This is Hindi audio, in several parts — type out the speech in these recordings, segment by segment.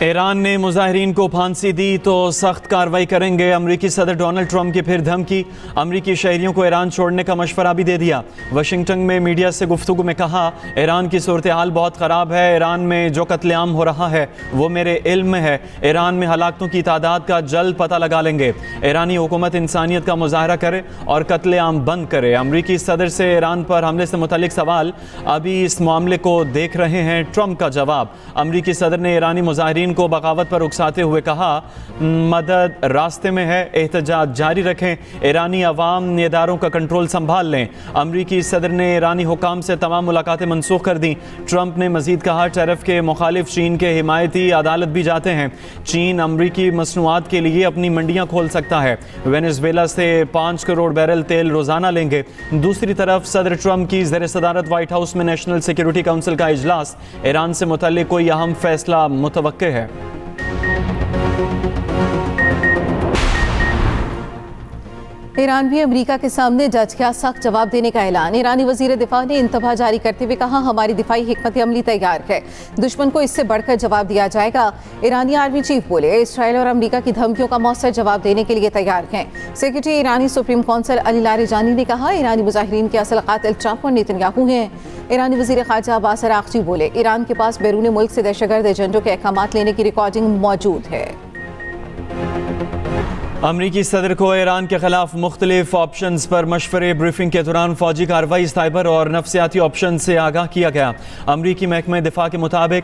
ईरान ने मुजाहिरीन को फांसी दी तो सख्त कार्रवाई करेंगे। अमरीकी सदर डोनाल्ड ट्रंप की फिर धमकी। अमरीकी शहरियों को ईरान छोड़ने का मशवरा भी दे दिया। वाशिंगटन में मीडिया से गुफ्तगू में कहा, ईरान की सूरत हाल बहुत ख़राब है। ईरान में जो कत्लेआम हो रहा है वो मेरे इल्म में है। ईरान में हलाकतों की तादाद का जल्द पता लगा लेंगे। ईरानी हुकूमत इंसानियत का मुजाहरा करे और कत्लेआम बंद करे। अमरीकी सदर से ईरान पर हमले से मुतल्लिक सवाल, अभी इस मामले को देख रहे हैं। ट्रंप का जवाब। अमरीकी सदर ने ईरानी मुजाहिरीन को बगावत पर उकसाते हुए कहा, मदद रास्ते में है, एहतजाज जारी रखें। ईरानी अवाम इदारों का कंट्रोल संभाल लें। अमरीकी सदर ने ईरानी हुकाम से तमाम मुलाकातें मनसूख कर दी। ट्रंप ने मजीद कहा, टैरिफ के मुखालिफ चीन के हिमायती अदालत भी जाते हैं। चीन अमरीकी मसनूआत के लिए अपनी मंडियां खोल सकता है। वेनेजुएला से 5 करोड़ बैरल तेल रोजाना लेंगे। दूसरी तरफ सदर ट्रंप की ज़ेर सदारत व्हाइट हाउस में नेशनल सिक्योरिटी काउंसिल का इजलास। ईरान से मुतल्लिक कोई अहम फैसला मुतवक्के है। ईरान भी अमेरिका के सामने जज किया सख्त जवाब देने का ऐलान। ईरानी वजीर दिफा ने इंतबा जारी करते हुए कहा, हमारी दिफाई हिकमत अमली तैयार है, दुश्मन को इससे बढ़कर जवाब दिया जाएगा। ईरानी आर्मी चीफ बोले, इसराइल और अमेरिका की धमकियों का मौसर जवाब देने के लिए तैयार हैं। सेक्रेटरी ईरानी सुप्रीम कौंसल अली लारिजानी ने कहा, ईरानी मुजाहिरीन के असल कातिल ट्रंप और नेतन्याहू हैं। ईरानी वजीर खारजा अब्बास अरागची बोले, ईरान के पास बैरून मुल्क से दहशतगर्द एजेंडों के अहकाम लेने की रिकॉर्डिंग मौजूद है। अमरीकी सदर को ईरान के खिलाफ मुख्तलिफ ऑप्शंस पर मशवरे। ब्रीफिंग के दौरान फौजी कार्रवाई, साइबर और नफ्सियाती ऑप्शन से आगाह किया गया। अमरीकी महकमे दिफा के मुताबिक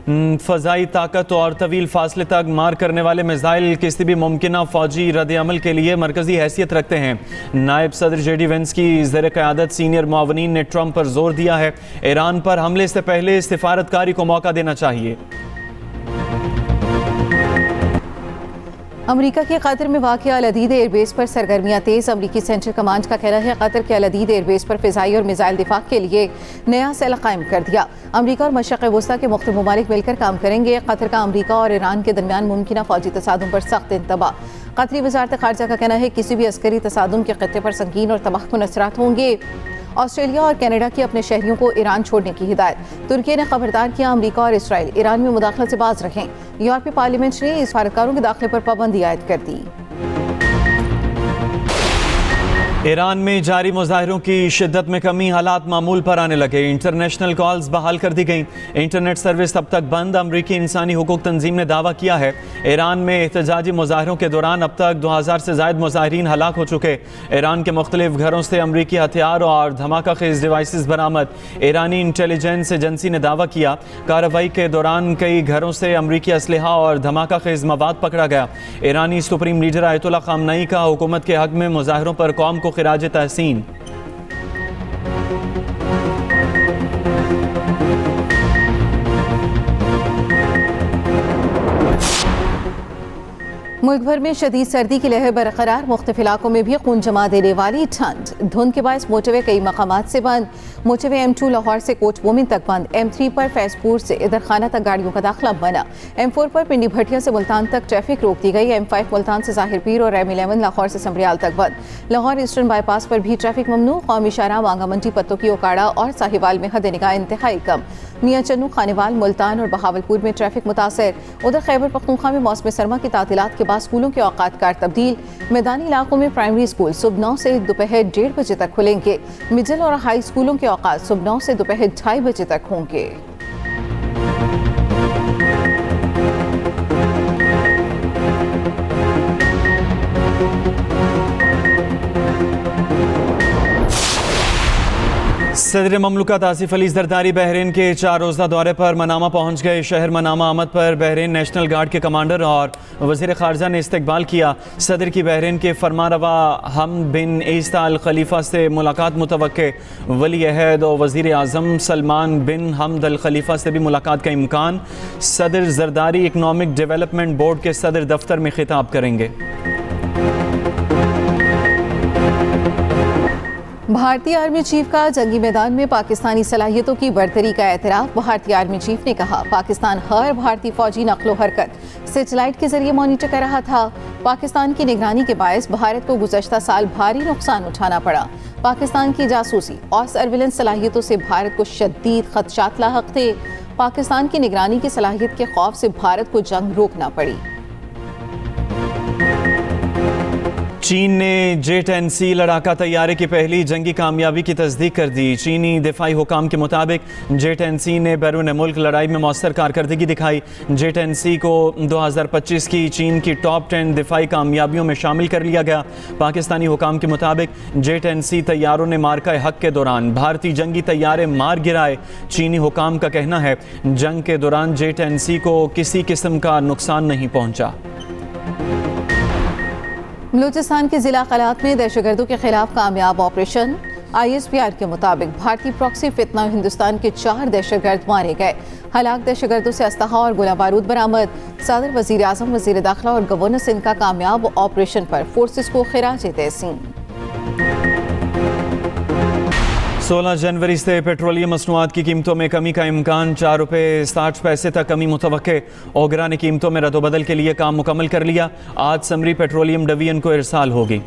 फ़ज़ाई ताकत और तवील फासले तक मार करने वाले मिसाइल किसी भी मुमकिन फ़ौजी रद्द-ए-अमल के लिए मरकज़ी हैसियत रखते हैं। नायब सदर JD वेंस की ज़ेर क़यादत सीनियर मुआवनीन ने ट्रंप पर जोर दिया है, ईरान पर हमले से पहले सिफारतकारी को मौका देना चाहिए। अमेरिका के कतर में वाक़िया अल अदीद एयरबेस पर सरगर्मियाँ तेज़। अमरीकी सेंट्रल कमांड का कहना है, कतर के अल अदीद एयरबेस पर फ़िज़ाई और मिसाइल दिफा के लिए नया सेल कायम कर दिया। अमरीका और मशरक़ वस्ता के मुख्तलिफ ममालिक मिलकर काम करेंगे। कतर का अमरीका और ईरान के दरमियान मुमकिन फ़ौजी तसादुम पर सख्त इंतबा। कतरी वज़ारत ख़ारजा का कहना है, किसी भी अस्करी तसादुम के ख़त्ते पर संगीन और तबाहकुन असरात होंगे। ऑस्ट्रेलिया और कनाडा की अपने शहरियों को ईरान छोड़ने की हिदायत। तुर्की ने खबरदार किया, अमेरिका और इसराइल ईरान में मुदाखलत से बाज रखें। यूरोपीय पार्लियामेंट ने सफारतकारों के दाखिले पर पाबंदी आयद कर दी। ईरान में जारी मुजाहिरों की शिद्दत में कमी, हालात मामूल पर आने लगे। इंटरनेशनल कॉल्स बहाल कर दी गई, इंटरनेट सर्विस अब तक बंद। अमरीकी इंसानी हुकूक तंजीम ने दावा किया है, ईरान में एहतजाजी मुजाहिरों के दौरान अब तक 2000 से ज़ायद मुजाहिरीन हलाक हो चुके। ईरान के मुख्तलिफ घरों से अमरीकी हथियार और धमाका खेज डिवाइसेस बरामद। ईरानी इंटेलिजेंस एजेंसी ने दावा किया, कार्रवाई के दौरान कई घरों से अमरीकी असलहा और धमाका खेज मवाद पकड़ा गया। ईरानी सुप्रीम लीडर आयतुल्लाह खामनई का हुकूमत के हक में मुजाहिरों पर कौम को खिराज तहसीन। मुल्क भर में शदीद सर्दी की लहर बरकरार। मुख्तलिफ इलाकों में भी खून जमा देने वाली ठंड। धुंध के बायस मोटरवे कई मकामात से बंद। मोटरवे M2 लाहौर से कोच मोमिन तक बंद। M3 पर फैजपुर से इधर खाना तक गाड़ियों का दाखिला बना। M4 पर पिंडी भटिया से मुल्तान तक ट्रैफिक रोक दी गई। M5 मुल्तान से ज़ाहिर पीर और M11 लाहौर से समरियाल तक बंद। लाहौर ईस्टर्न बाईपास पर भी ट्रैफिक ममनू। कौमी शाहराह वांगा मंडी पत्तों की ओकाड़ा और साहिवाल में हद निगाह इंतहाई कम। मियां चन्नू, खानेवाल, मुल्तान और बहावलपुर में ट्रैफिक मुतासर। उधर खैबर पख्तूनख्वा में मौसम सरमा की तातीलात के बाद स्कूलों के औकात कार तब्दील। मैदानी इलाकों में प्राइमरी स्कूल सुबह 9 से दोपहर 1:30 बजे तक खुलेंगे। मिडिल और हाई स्कूलों के औकात सुबह 9 से दोपहर 2:30 बजे तक होंगे। सदर ममलकत आसिफ अली जरदारी बहरीन के 4 रोज़ा दौरे पर मनामा पहुँच गए। शहर मनामा आमद पर बहरीन नेशनल गार्ड के कमांडर और वज़ीर ख़ारजा ने इस्तकबाल किया। सदर की बहरीन के फरमानरवा हमद बिन ईसा अल खलीफा से मुलाकात मुतवक्के। वली अहद और वज़ीर आज़म सलमान बिन हमद अल खलीफा से भी मुलाकात का इम्कान। सदर जरदारी इकनॉमिक डेवलपमेंट बोर्ड के सदर दफ्तर में खिताब करेंगे। भारतीय आर्मी चीफ का जंगी मैदान में पाकिस्तानी सलाहियतों की बरतरी का एतराफ़। भारतीय आर्मी चीफ ने कहा, पाकिस्तान हर भारतीय फौजी नकलो हरकत सेटेलाइट के जरिए मॉनिटर कर रहा था। पाकिस्तान की निगरानी के बायस भारत को गुज़श्ता साल भारी नुकसान उठाना पड़ा। पाकिस्तान की जासूसी और सर्विलेंस सलाहियतों से भारत को शदीद खदशात लाहक थे। पाकिस्तान की निगरानी की सलाहियत के खौफ से भारत को जंग रोकना पड़ी। चीन ने J-10C लड़ाका तैयारे की पहली जंगी कामयाबी की तस्दीक कर दी। चीनी दिफाई हुकाम के मुताबिक J-10C ने बैरून मुल्क लड़ाई में मौसर कारकर्दगी दिखाई। J-10C को 2025 की चीन की टॉप 10 दिफाई कामयाबियों में शामिल कर लिया गया। पाकिस्तानी हुकाम के मुताबिक J-10C तैयारों ने मार्का हक के दौरान भारतीय जंगी तैयारे मार गिराए। चीनी हुकाम का कहना है जंग के दौरान J-10C को किसी किस्म का नुकसान नहीं पहुंचा। बलूचिस्तान के जिला कलात में दहशतगर्दों के खिलाफ कामयाब ऑपरेशन। ISPR के मुताबिक भारतीय प्रॉक्सी फितना हिंदुस्तान के 4 दहशतगर्द मारे गए। हलाक दहशतगर्दों से असलहा और गोला बारूद बरामद। सदर, वजीर आजम, वजीर दाखिला और गवर्नर सिंध का कामयाब ऑपरेशन पर फोर्सेस को खिराज तहसीन। 16 जनवरी से पेट्रोलियम मसनूआत की कीमतों में कमी का इम्कान। 4 रुपये 60 पैसे तक कमी मुतवक्के। ओगरा ने कीमतों में रद्दोबदल के लिए काम मुकम्मल कर लिया। आज समरी पेट्रोलियम डिवीजन को इरसाल होगी।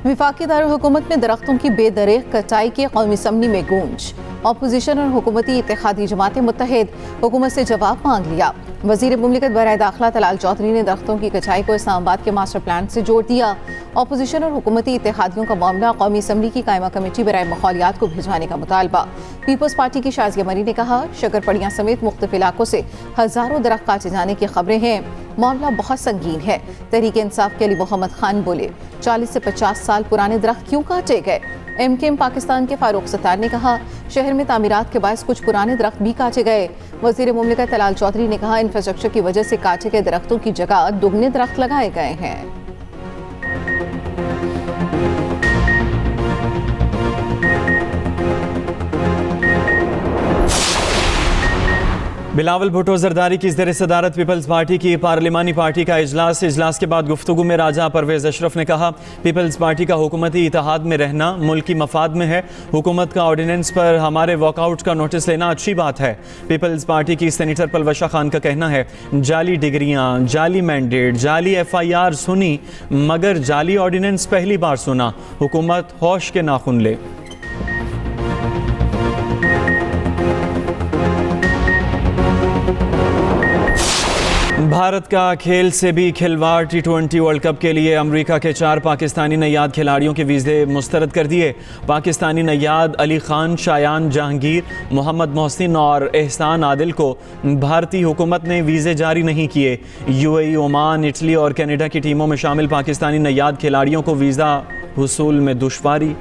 वफाकी दारुल हुकूमत में दरख्तों की बेदरेक कटाई की कौमी असम्बली में गूंज। अपोजिशन और हुकूमती इत्तेहादी जमातें मुत्तहिद, हुकूमत से जवाब मांग लिया। वजीर मुमलिकत बराए दाखिला तलाल चौधरी ने दरख्तों की कटाई को इस्लामाबाद के मास्टर प्लान से जोड़ दिया। अपोजिशन और हुकूमती इत्तेहादियों का मामला कौमी असम्बली की कायमा कमेटी बराए माहौलियात को भिजवाने का मुतालबा। पीपल्स पार्टी की शाजिया मरी ने कहा शकरपड़ियाँ समेत मुख्तलिफ इलाकों से हज़ारों दरख्त काटे जाने की खबरें हैं, मामला बहुत संगीन है। तहरीक इंसाफ के अली मोहम्मद खान बोले 40 से 50 साल पुराने दरख्त क्यों काटे गए। MKM पाकिस्तान के फारूक सत्तार ने कहा शहर में तामीरात के बायस कुछ पुराने दरख्त भी काटे गए। वजीर मुमलिकत तलाल चौधरी ने कहा इंफ्रास्ट्रक्चर की वजह से काटे गए दरख्तों की जगह दुगने दरख्त लगाए गए हैं। बिलावल भुट्टो जरदारी की ज़ेर सदारत पीपल्स पार्टी की पार्लिमानी पार्टी का इजलास के बाद गुफ्तगू में राजा परवेज़ अशरफ ने कहा पीपल्स पार्टी का हुकूमती इत्तेहाद में रहना मुल्की मफाद में है। हुकूमत का ऑर्डिनेंस पर हमारे वॉकआउट का नोटिस लेना अच्छी बात है। पीपल्स पार्टी की सेनेटर पलवशा खान का कहना है जाली डिग्रियां, जाली मैंडेट, जाली FIR सुनी मगर जाली ऑर्डिनेंस पहली बार सुना। हुकूमत होश के नाखून ले। भारत का खेल से भी खिलवाड़। T20 वर्ल्ड कप के लिए अमेरिका के 4 पाकिस्तानी नैयाद खिलाड़ियों के वीज़े मुस्तरद कर दिए। पाकिस्तानी नैयाद अली खान, शायान जहांगीर, मोहम्मद मोहसिन और एहसान आदिल को भारतीय हुकूमत ने वीज़े जारी नहीं किए। UAE, ओमान, इटली और कनाडा की टीमों में शामिल पाकिस्तानी नैयाद खिलाड़ियों को वीज़ा हुसूल में दुश्वारी।